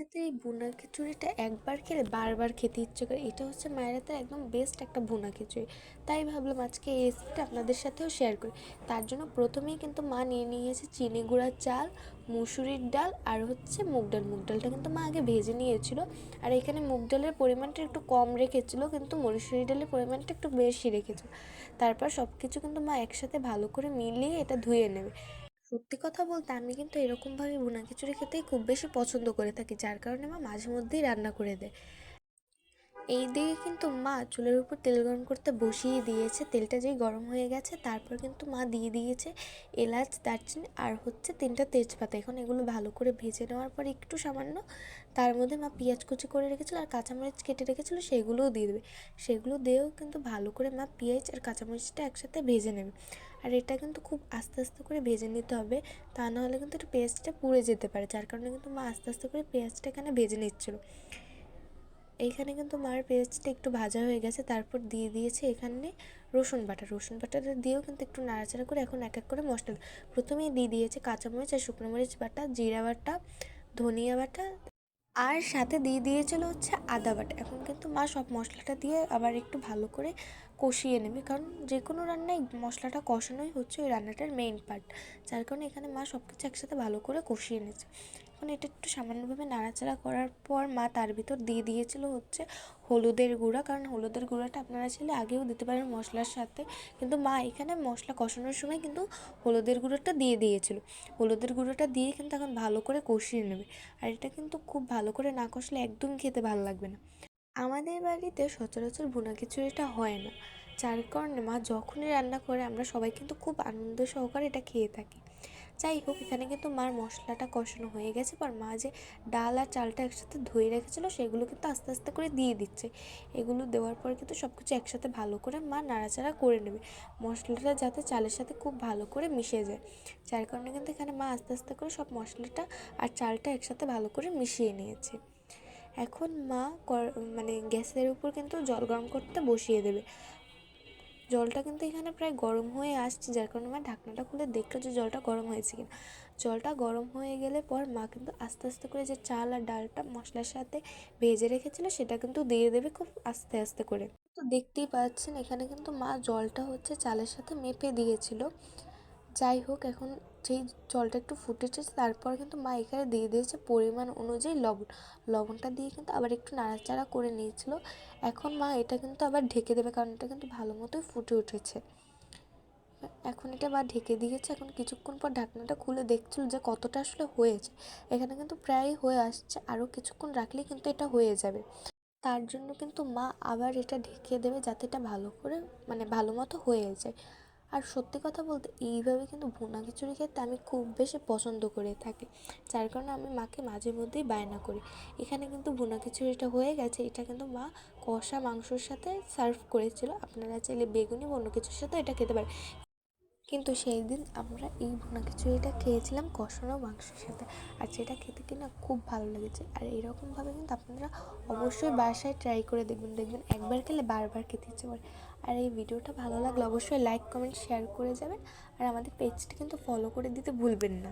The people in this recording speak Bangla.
হাতের এই ভুনা খিচুড়িটা একবার খেলে বারবার খেতে ইচ্ছে করে। এটা হচ্ছে মায়ের হাতের একদম বেস্ট একটা ভুনা খিচুড়ি। তাই ভাবলাম আজকে এই রেসিপিটা আপনাদের সাথেও শেয়ার করি। তার জন্য প্রথমেই কিন্তু মা নিয়ে নিয়েছে চিনি গুঁড়ার চাল, মুসুরির ডাল আর হচ্ছে মুগ ডাল। মুগ ডালটা কিন্তু মা আগে ভেজে নিয়েছিল। আর এখানে মুগ ডালের পরিমাণটা একটু কম রেখেছিল, কিন্তু মসুরি ডালের পরিমাণটা একটু বেশি রেখেছিল। তারপর সব কিছু কিন্তু মা একসাথে ভালো করে মিলিয়ে এটা ধুয়ে নেবে। সত্যি কথা বলতে আমি কিন্তু এরকমভাবে ভুনা খিচুড়ি খেতেই খুব বেশি পছন্দ করে থাকি, যার কারণে মা মাঝে মধ্যেই রান্না করে দেয়। এই দিকে কিন্তু মা চুলের উপর তেল গরম করতে বসিয়ে দিয়েছে। তেলটা যেই গরম হয়ে গেছে তারপর কিন্তু মা দিয়ে দিয়েছে এলাচ, দারচিনি আর হচ্ছে 3টা তেজপাতা। এখন এগুলো ভালো করে ভেজে নেওয়ার পর একটু সামান্য তার মধ্যে মা পেঁয়াজ কুচি করে রেখেছিল আর কাঁচামরিচ কেটে রেখেছিল, সেগুলোও দিয়ে দেবে। সেগুলো দিয়েও কিন্তু ভালো করে মা পেঁয়াজ আর কাঁচামরিচটা একসাথে ভেজে নেবে। আর এটা কিন্তু খুব আস্তে আস্তে করে ভেজে নিতে হবে, তা নাহলে কিন্তু একটু পেঁয়াজটা পুড়ে যেতে পারে, যার কারণে কিন্তু মা আস্তে আস্তে করে পেঁয়াজটা এখানে ভেজে নিচ্ছিল। এইখানে কিন্তু মার পেঁয়াজটা একটু ভাজা হয়ে গেছে, তারপর দিয়ে দিয়েছে এখানে রসুন বাটা। রসুন বাটাটা দিয়েও কিন্তু একটু নাড়াচাড়া করে এখন এক এক করে মশলা প্রথমেই দিয়ে দিয়েছে কাঁচামরিচ আর শুকনো মরিচ বাটা, জিরা বাটা, ধনিয়া বাটা আর সাথে দিয়ে দিয়েছিল হচ্ছে আদা বাটা। এখন কিন্তু মা সব মশলাটা দিয়ে আবার একটু ভালো করে কষিয়ে নেবে, কারণ যে কোনো রান্নায় মশলাটা কষানোই হচ্ছে ওই রান্নাটার মেইন পার্ট, যার কারণে এখানে মা সব কিছু একসাথে ভালো করে কষিয়ে নিচ্ছে। এখন এটা একটু সামান্যভাবে নাড়াচাড়া করার পর মা তার ভিতর দিয়ে দিয়েছিল হচ্ছে হলুদের গুঁড়া, কারণ হলুদের গুঁড়াটা আপনারা চাইলে আগেও দিতে পারেন মশলার সাথে, কিন্তু মা এখানে মশলা কষানোর সময় কিন্তু হলুদের গুঁড়োটা দিয়ে দিয়েছিল। হলুদের গুঁড়োটা দিয়ে কিন্তু এখন ভালো করে কষিয়ে নেবে। আর এটা কিন্তু খুব ভালো করে না কষলে একদম খেতে ভালো লাগবে না। আমাদের বাড়িতে সচরাচর ভুনা খিচুড়িটা হয় না, যার কারণে মা যখনই রান্না করে আমরা সবাই কিন্তু খুব আনন্দ সহকারে এটা খেয়ে থাকি। যাই হোক, এখানে কিন্তু মার মশলাটা কষানো হয়ে গেছে, পর মা যে ডাল আর চালটা একসাথে ধুয়ে রেখেছিলো সেগুলো কিন্তু আস্তে আস্তে করে দিয়ে দিচ্ছে। এগুলো দেওয়ার পর কিন্তু সব কিছু একসাথে ভালো করে মা নাড়াচাড়া করে নেবে, মশলাটা যাতে চালের সাথে খুব ভালো করে মিশে যায়। যার কারণে কিন্তু এখানে মা আস্তে আস্তে করে সব মশলাটা আর চালটা একসাথে ভালো করে মিশিয়ে নিয়েছে। এখন মা গ্যাসের উপর কিন্তু জল গরম করতে বসিয়ে দেবে। জলটা কিন্তু এখানে প্রায় গরম হয়ে আসছে, যার কারণে মা ঢাকনাটা খুলে দেখলো যে জলটা গরম হয়েছে কিনা। জলটা গরম হয়ে গেলে পর মা কিন্তু আস্তে আস্তে করে যে চাল আর ডালটা মশলার সাথে ভেজে রেখেছিল সেটা কিন্তু দিয়ে দেবে খুব আস্তে আস্তে করে। তো দেখতেই পাচ্ছেন এখানে কিন্তু মা জলটা হচ্ছে চালের সাথে মেপে দিয়েছিল। যাই হোক, এখন যেই জলটা একটু ফুটেছে তারপর কিন্তু মা এখানে দিয়ে দিয়েছে পরিমাণ অনুযায়ী লবণ। লবণটা দিয়ে কিন্তু আবার একটু নাড়াচাড়া করে নিয়েছিল। এখন মা এটা কিন্তু আবার ঢেকে দেবে, কারণ এটা কিন্তু ভালো মতোই ফুটে উঠেছে। এখন এটা বা ঢেকে দিয়েছে, এখন কিছুক্ষণ পর ঢাকনাটা খুলে দেখছিল যে কতটা আসলে হয়েছে। এখানে কিন্তু প্রায় হয়ে আসছে, আরও কিছুক্ষণ রাখলেই কিন্তু এটা হয়ে যাবে। তার জন্য কিন্তু মা আবার এটা ঢেকে দেবে যাতে এটা ভালো করে ভালো মতো হয়ে যায়। আর সত্যি কথা বলতে এইভাবে কিন্তু ভুনা খিচুড়ি খেতে আমি খুব বেশি পছন্দ করে থাকি, যার কারণে আমি মাকে মাঝে মধ্যেই বায়না করি। এখানে কিন্তু ভুনা খিচুড়িটা হয়ে গেছে, এটা কিন্তু মা কষা মাংসর সাথে সার্ভ করেছিল। আপনারা চাইলে বেগুনি বা অন্য কিছুর সাথে এটা খেতে পারেন, কিন্তু সেই দিন আমরা এই ভুনা খিচুড়িটা খেয়েছিলাম কষানো মাংসের সাথে, আর যেটা খেতে কিনা খুব ভালো লেগেছে। আর এরকমভাবে কিন্তু আপনারা অবশ্যই বাসায় ট্রাই করে দেখবেন, দেখবেন একবার খেলে বারবার খেতে ইচ্ছে করে। আর এই ভিডিওটা ভালো লাগলে অবশ্যই লাইক, কমেন্ট, শেয়ার করে যাবেন। আর আমাদের পেজটা কিন্তু ফলো করে দিতে ভুলবেন না।